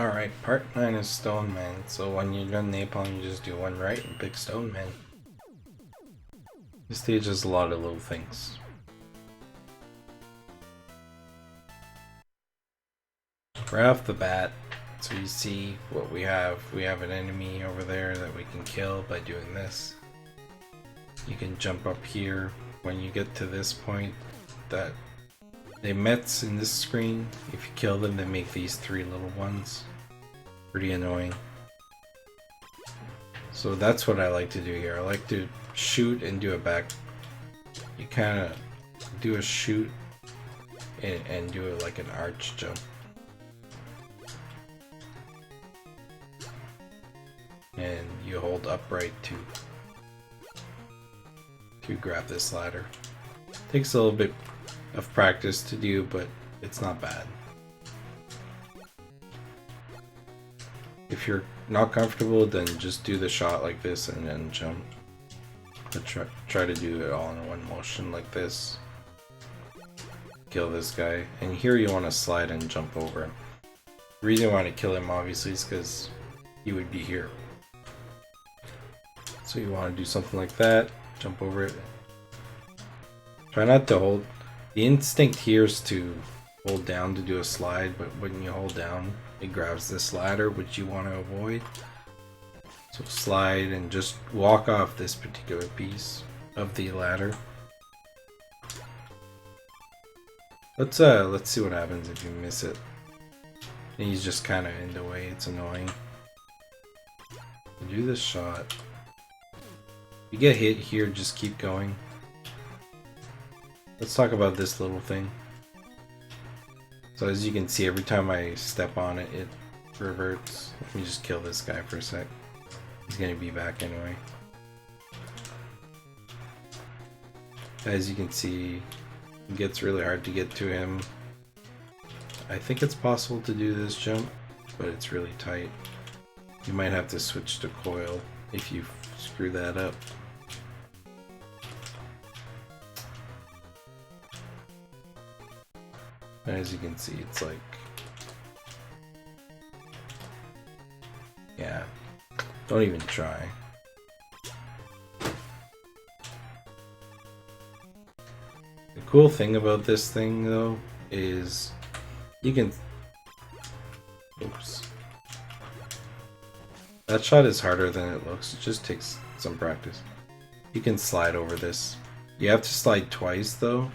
Alright, part 9 is Stone Man. So when you run Napalm, you just do one right and pick Stone Man. This stage has a lot of little things. Right off the bat, so you see what we have. We have an enemy over there that we can kill by doing this. You can jump up here. When you get to this point, that they mets in this screen, if you kill them, they make these three little ones. Pretty annoying. So that's what I like to do here. I like to shoot and do a back. You kind of do a shoot and do it like an arch jump. And you hold upright to grab this ladder. Takes a little bit of practice to do, but it's not bad. If you're not comfortable, then just do the shot like this and then jump. But try to do it all in one motion like this. Kill this guy. And here you want to slide and jump over him. The reason you want to kill him obviously is because he would be here. So you want to do something like that. Jump over it. Try not to hold. The instinct here is to hold down to do a slide, but when you hold down, it grabs this ladder, which you want to avoid. So slide and just walk off this particular piece of the ladder. Let's see what happens if you miss it. And he's just kind of in the way. It's annoying. Do this shot. If you get hit here, just keep going. Let's talk about this little thing. So as you can see, every time I step on it, it reverts. Let me just kill this guy for a sec. He's gonna be back anyway. As you can see, it gets really hard to get to him. I think it's possible to do this jump, but it's really tight. You might have to switch to coil if you screw that up. As you can see, it's like, yeah, don't even try. The cool thing about this thing though is you can, oops, that shot is harder than it looks. It just takes some practice. You can slide over this. You have to slide twice though.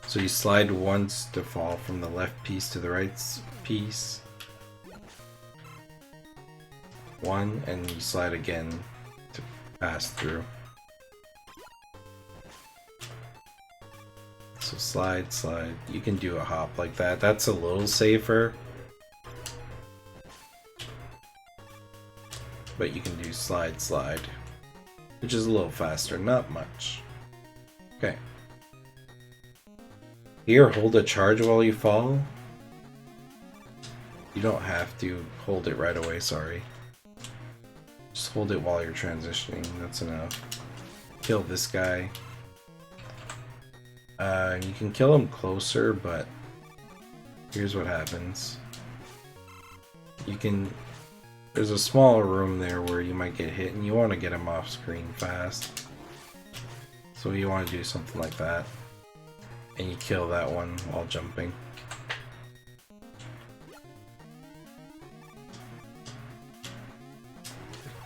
So you slide once to fall from the left piece to the right piece. One, and you slide again to pass through. So slide, slide. You can do a hop like that. That's a little safer. But you can do slide, slide, which is a little faster, not much. Okay. Here, hold a charge while you fall. You don't have to hold it right away, sorry. Just hold it while you're transitioning, that's enough. Kill this guy. You can kill him closer, but here's what happens. You can... There's a small room there where you might get hit, and you want to get him off screen fast. So you want to do something like that. And you kill that one while jumping.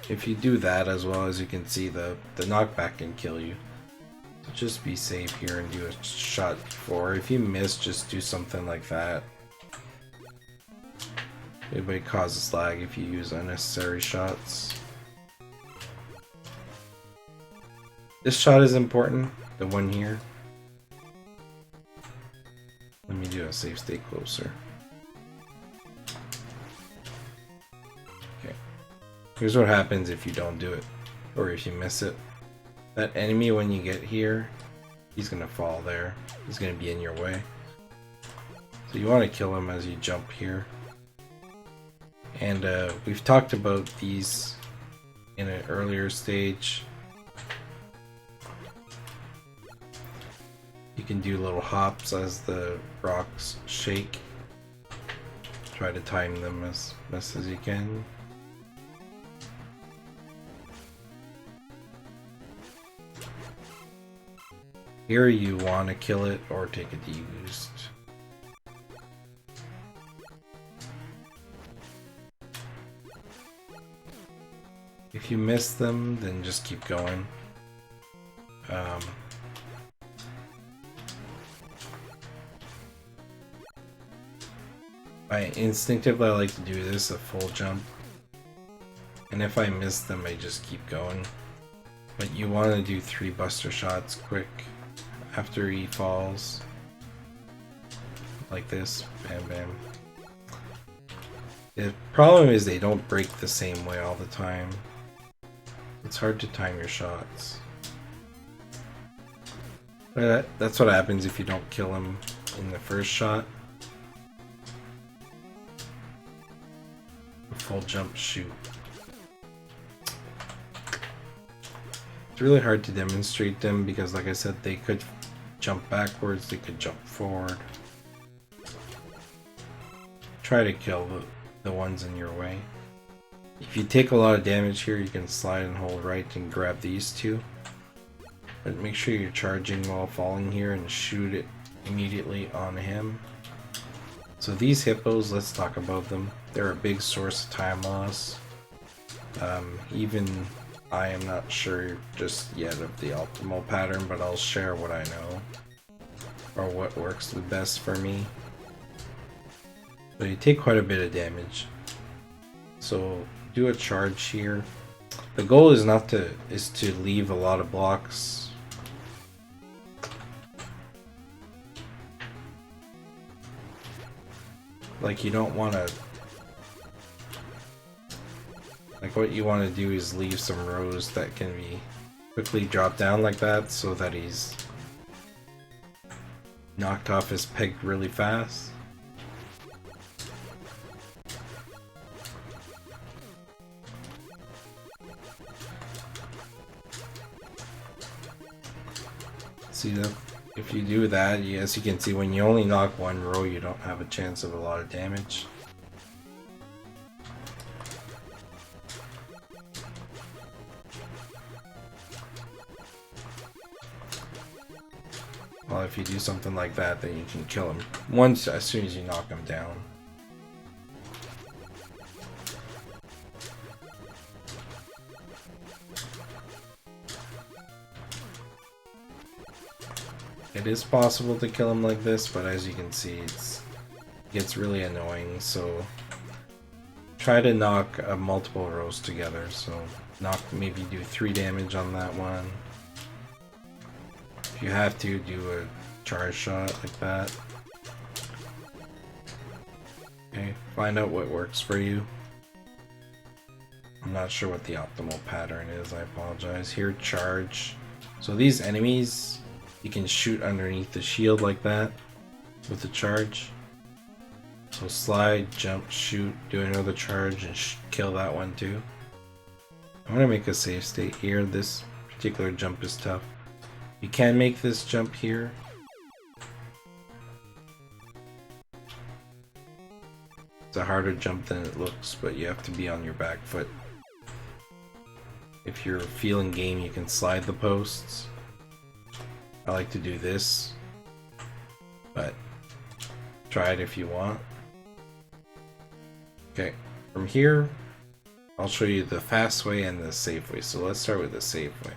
If you do that as well, as you can see, the knockback can kill you. So just be safe here and do a shot before. If you miss, just do something like that. It might cause lag if you use unnecessary shots. This shot is important, the one here. Let me do a safe stay closer. Okay. Here's what happens if you don't do it, or if you miss it. That enemy, when you get here, he's gonna fall there. He's gonna be in your way. So you want to kill him as you jump here. And we've talked about these in an earlier stage. You can do little hops as the rocks shake. Try to time them as best as you can. Here you want to kill it or take a deboost. If you miss them, then just keep going. Instinctively, I like to do this, a full jump. And if I miss them, I just keep going. But you want to do 3 buster shots quick after he falls. Like this. Bam, bam. The problem is they don't break the same way all the time. It's hard to time your shots. But that's what happens if you don't kill him in the first shot. A full jump shoot. It's really hard to demonstrate them because, like I said, they could jump backwards, they could jump forward. Try to kill the ones in your way. If you take a lot of damage here, you can slide and hold right and grab these two. But make sure you're charging while falling here and shoot it immediately on him. So these hippos, let's talk about them. They're a big source of time loss. Even I am not sure just yet of the optimal pattern, but I'll share what I know or what works the best for me. So you take quite a bit of damage. So do a charge here. The goal is to leave a lot of blocks. Like you don't want to. Like what you want to do is leave some rows that can be quickly dropped down like that, so that he's knocked off his peg really fast. See that? If you do that, as you can see, when you only knock one row, you don't have a chance of a lot of damage. Well, if you do something like that, then you can kill him once as soon as you knock him down. It is possible to kill him like this, but as you can see, it gets really annoying, so try to knock multiple rows together. So maybe do 3 damage on that one. If you have to, do a charge shot like that. Okay, find out what works for you. I'm not sure what the optimal pattern is, I apologize. Here, charge. So these enemies, you can shoot underneath the shield like that with the charge. So slide, jump, shoot, do another charge, and kill that one too. I'm gonna make a save state here. This particular jump is tough. You can make this jump here. It's a harder jump than it looks, but you have to be on your back foot. If you're feeling game, you can slide the posts. I like to do this, but try it if you want. Okay, from here, I'll show you the fast way and the safe way. So let's start with the safe way.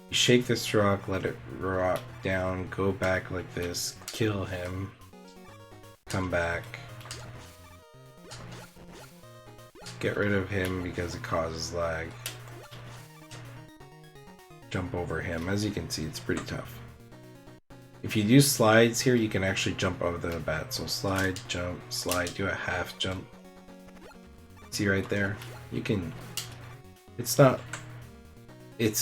You shake this rock, let it rock down, go back like this, kill him, come back, get rid of him because it causes lag, jump over him. As you can see, it's pretty tough. If you do slides here, you can actually jump over the bat. So slide, jump, slide, do a half jump. See right there? You can, it's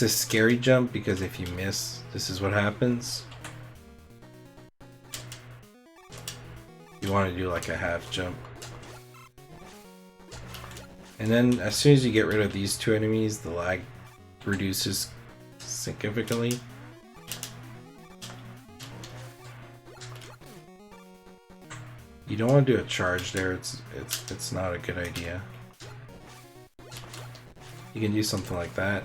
a scary jump because if you miss, this is what happens. You want to do like a half jump. And then as soon as you get rid of these 2 enemies, the lag reduces significantly. You don't want to do a charge there. It's not a good idea. You can do something like that.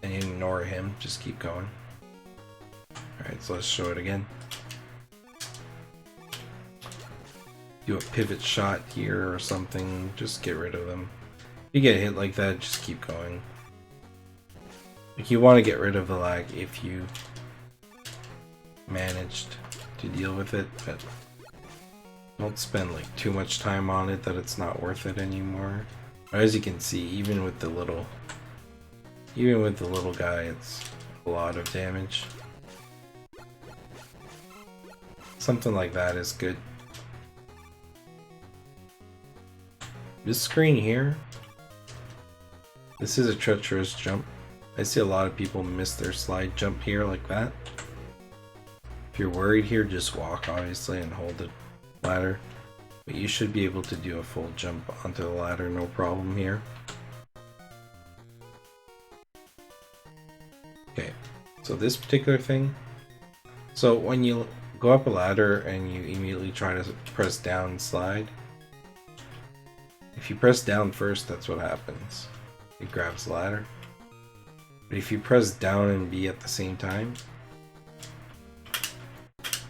And you ignore him, just keep going. Alright, so let's show it again. Do a pivot shot here or something, just get rid of them. If you get hit like that, just keep going. Like, you want to get rid of the lag if you managed to deal with it, but don't spend like too much time on it that it's not worth it anymore. But as you can see, even with the little guy, it's a lot of damage. Something like that is good. This screen here, this is a treacherous jump. I see a lot of people miss their slide jump here like that. If you're worried here, just walk obviously and hold the ladder. But you should be able to do a full jump onto the ladder, no problem here. Okay, so this particular thing. So when you go up a ladder and you immediately try to press down and slide, if you press down first, that's what happens. It grabs the ladder. But if you press down and B at the same time, it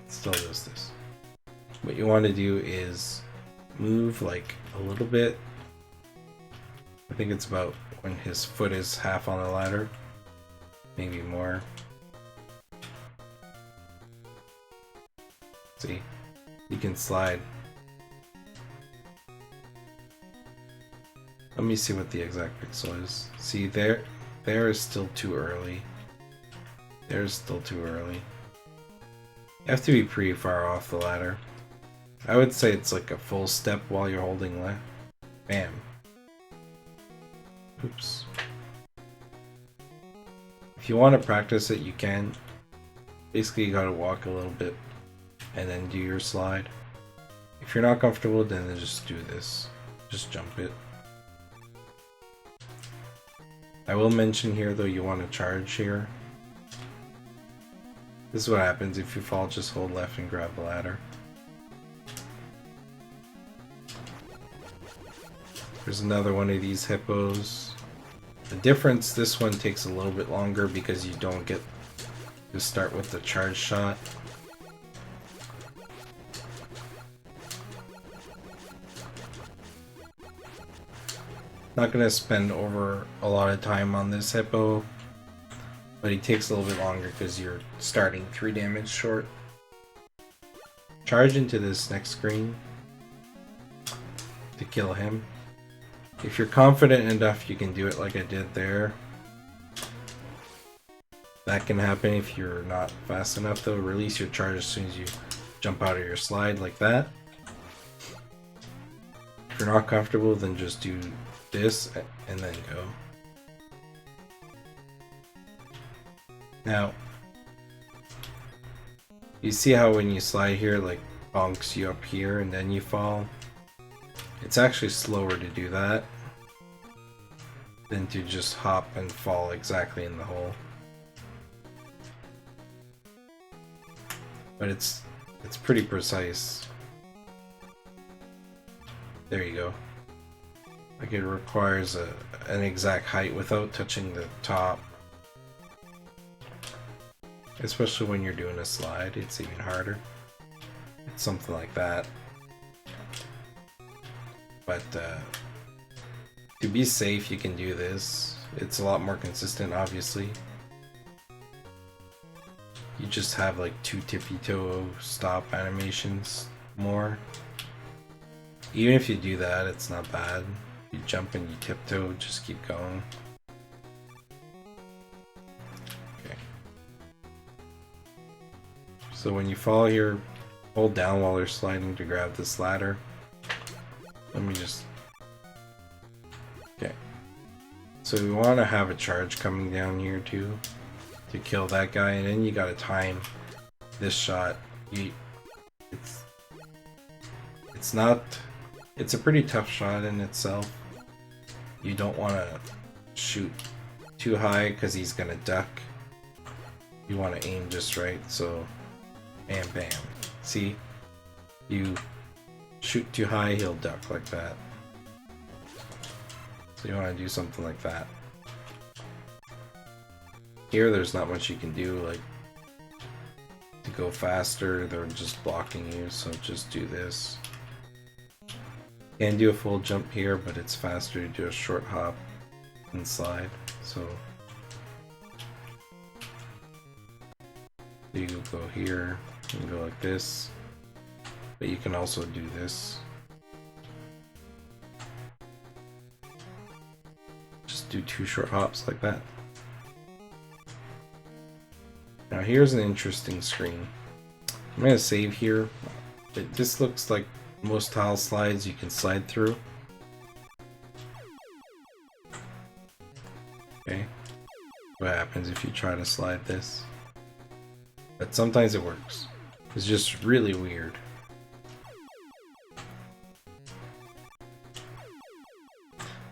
still does this. What you want to do is move like a little bit. I think it's about when his foot is half on the ladder, maybe more. See, you can slide. Let me see what the exact pixel is. See, there is still too early. There's still too early. You have to be pretty far off the ladder. I would say it's like a full step while you're holding left. Bam. Oops. If you want to practice it, you can. Basically, you gotta walk a little bit and then do your slide. If you're not comfortable, then just do this. Just jump it. I will mention here though, you want to charge here. This is what happens if you fall, just hold left and grab the ladder. There's another one of these hippos. The difference, this one takes a little bit longer because you don't get to start with the charge shot. Not gonna spend over a lot of time on this hippo, but he takes a little bit longer because you're starting 3 damage short. Charge into this next screen to kill him. If you're confident enough, you can do it like I did there. That can happen if you're not fast enough though. Release your charge as soon as you jump out of your slide like that. If you're not comfortable, then just do this and then go. Now, you see how when you slide here, like bonks you up here and then you fall? It's actually slower to do that than to just hop and fall exactly in the hole. But it's pretty precise. There you go. Like it requires an exact height without touching the top. Especially when you're doing a slide, it's even harder. It's something like that. But to be safe, you can do this. It's a lot more consistent, obviously. You just have like 2 tippy-toe stop animations more. Even if you do that, it's not bad. You jump and you tiptoe, just keep going. Okay. So when you fall here, hold down while you're sliding to grab this ladder. Let me just... Okay. So we want to have a charge coming down here too, to kill that guy, and then you gotta time this shot. It's not... It's a pretty tough shot in itself. You don't want to shoot too high because he's gonna duck. You want to aim just right, so Bam, bam. See? You shoot too high, he'll duck like that. So you want to do something like that. Here, there's not much you can do, like, to go faster. They're just blocking you, so just do this. Can do a full jump here, but it's faster to do a short hop and slide. So you go here and go like this, but you can also do this. Just do 2 short hops like that. Now here's an interesting screen. I'm gonna save here. This looks like most tile slides you can slide through. Okay. What happens if you try to slide this? But sometimes it works. It's just really weird.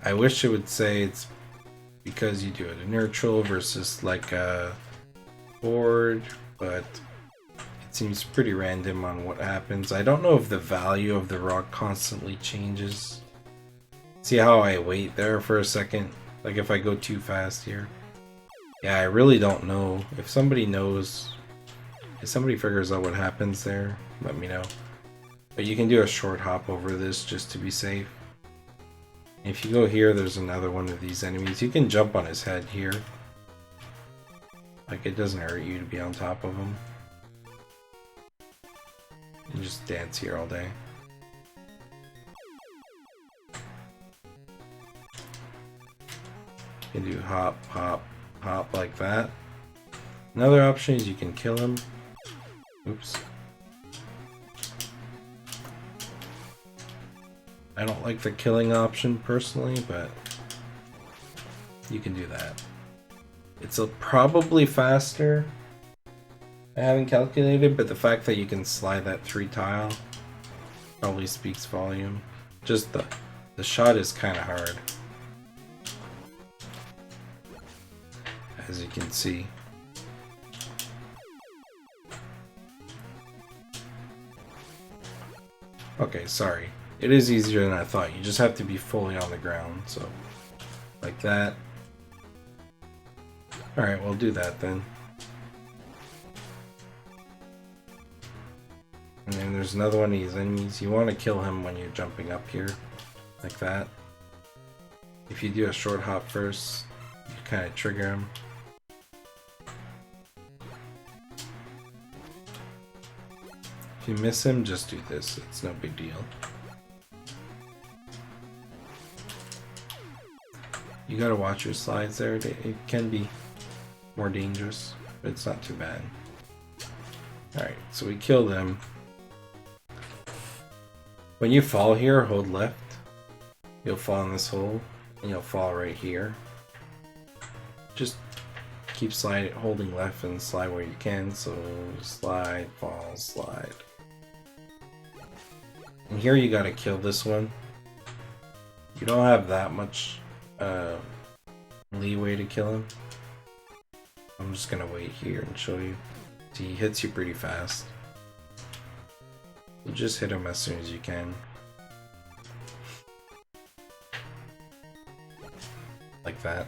I wish it would say it's because you do it in neutral versus like a board, but it seems pretty random on what happens. I don't know if the value of the rock constantly changes. See how I wait there for a second? Like if I go too fast here. Yeah, I really don't know. If somebody knows, if somebody figures out what happens there, let me know. But you can do a short hop over this just to be safe. If you go here, there's another one of these enemies. You can jump on his head here. Like, it doesn't hurt you to be on top of him. You just dance here all day. You can do hop, hop, hop like that. Another option is you can kill him. Oops. I don't like the killing option personally, but you can do that. It's probably faster. I haven't calculated, but the fact that you can slide that 3 tile probably speaks volume. Just the shot is kind of hard, as you can see. Okay, sorry. It is easier than I thought. You just have to be fully on the ground, so like that. Alright, we'll do that then. And then there's another one of these enemies. You want to kill him when you're jumping up here, like that. If you do a short hop first, you kind of trigger him. If you miss him, just do this. It's no big deal. You gotta watch your slides there. It can be more dangerous, but it's not too bad. Alright, so we kill them. When you fall here, hold left. You'll fall in this hole, and you'll fall right here. Just keep sliding, holding left and slide where you can. So slide, fall, slide. And here you gotta kill this one. You don't have that much leeway to kill him. I'm just gonna wait here and show you. See, he hits you pretty fast. You just hit him as soon as you can. Like that.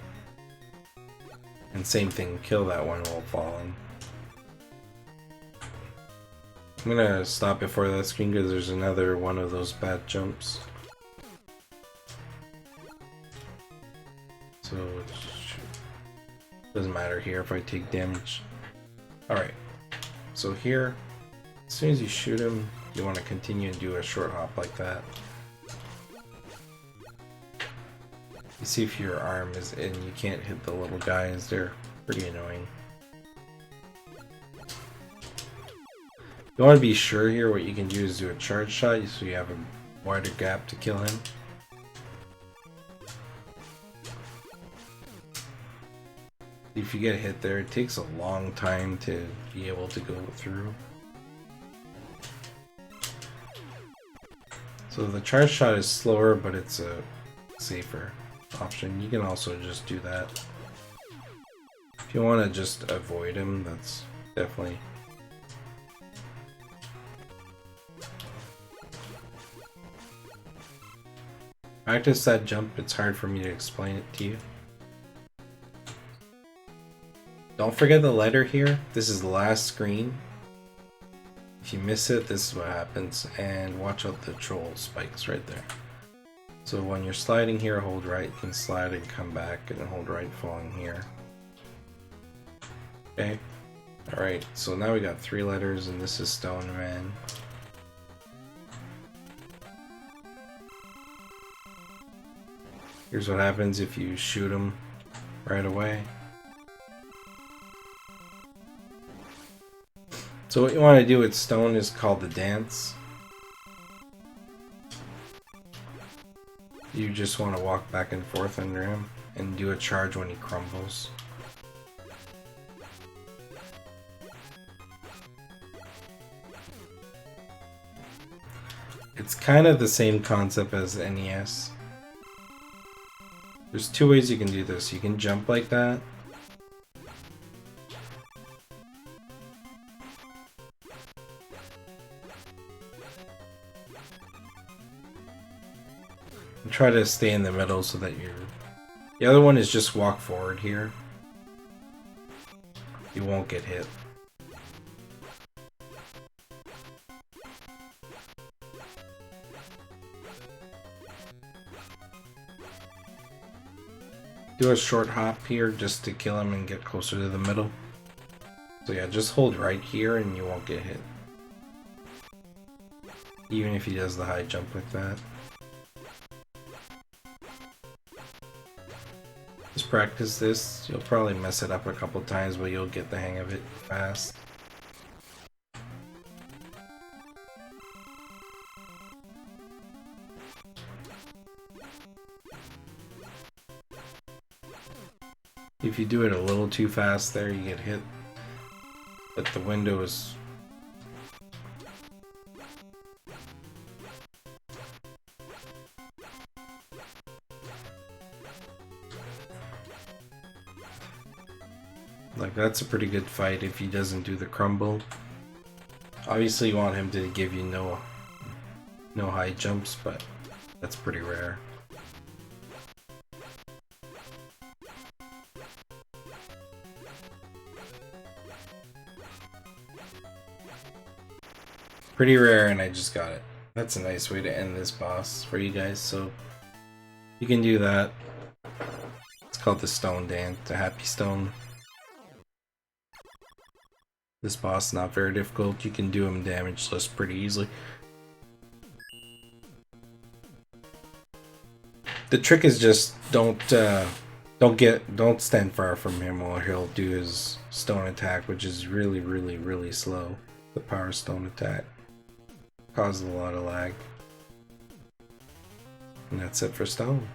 And same thing, kill that one while falling. I'm gonna stop before that screen because there's another one of those bad jumps. So it doesn't matter here if I take damage. Alright, so here, as soon as you shoot him, you want to continue and do a short hop like that. You see if your arm is in, you can't hit the little guys, they're pretty annoying. You want to be sure here, what you can do is do a charge shot so you have a wider gap to kill him. If you get hit there, it takes a long time to be able to go through. So the charge shot is slower, but it's a safer option. You can also just do that. If you want to just avoid him, that's definitely Practice that jump, it's hard for me to explain it to you. Don't forget the letter here. This is the last screen. If you miss it, this is what happens. And watch out the troll spikes right there. So when you're sliding here, hold right and slide and come back and hold right falling here. Okay. Alright, so now we got 3 letters and this is Stone Man. Here's what happens if you shoot him right away. So what you want to do with stone is called the dance. You just want to walk back and forth under him and do a charge when he crumbles. It's kind of the same concept as NES. There's 2 ways you can do this. You can jump like that. And try to stay in the middle so that you're... The other one is just walk forward here. You won't get hit. Do a short hop here just to kill him and get closer to the middle. So yeah, just hold right here and you won't get hit. Even if he does the high jump like that. Just practice this. You'll probably mess it up a couple times, but you'll get the hang of it fast. If you do it a little too fast there, you get hit. But the window is... Like, that's a pretty good fight if he doesn't do the crumble. Obviously you want him to give you no high jumps, but that's pretty rare. Pretty rare, and I just got it. That's a nice way to end this boss for you guys, so you can do that. It's called the Stone Dance, the Happy Stone. This boss is not very difficult. You can do him damageless pretty easily. The trick is just don't stand far from him or he'll do his stone attack, which is really slow. The power stone attack causes a lot of lag. And that's it for stone.